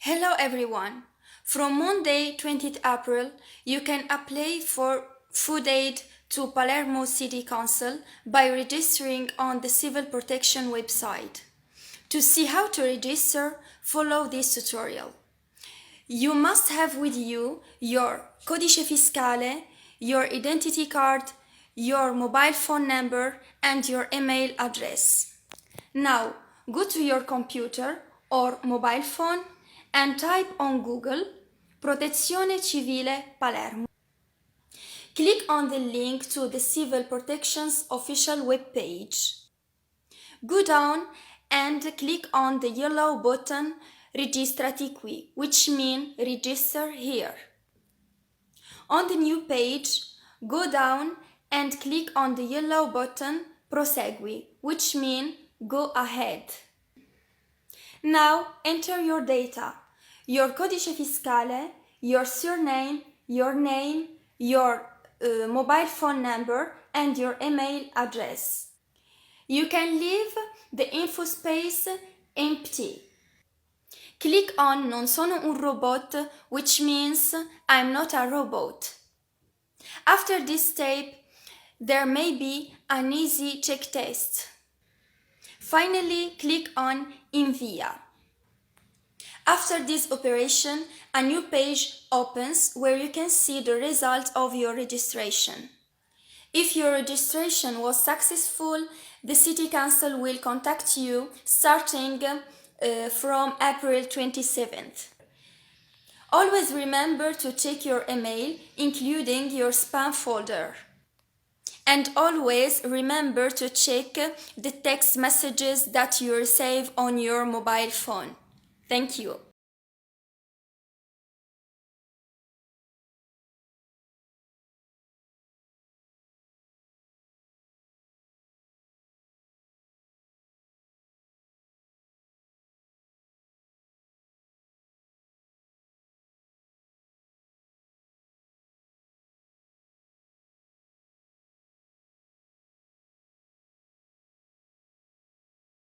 Hello everyone! From Monday 20th April, you can apply for food aid to Palermo City Council by registering on the Civil Protection website. To see how to register, follow this tutorial. You must have with you your codice fiscale, your identity card, your mobile phone number and your email address. Now, go to your computer or mobile phone and type on Google Protezione Civile Palermo. Click on the link to the Civil Protection's official web page. Go down and click on the yellow button Registrati qui, which means register here. On the new page, go down and click on the yellow button Prosegui, which means go ahead. Now enter your data, your codice fiscale, your surname, your name, your mobile phone number and your email address. You can leave the info space empty. Click on Non sono un robot, which means I'm not a robot. After this step, there may be an easy check test. Finally, click on Invia. After this operation, a new page opens where you can see the result of your registration. If your registration was successful, the City Council will contact you starting from April 27th. Always remember to check your email, including your spam folder. And always remember to check the text messages that you receive on your mobile phone. Thank you.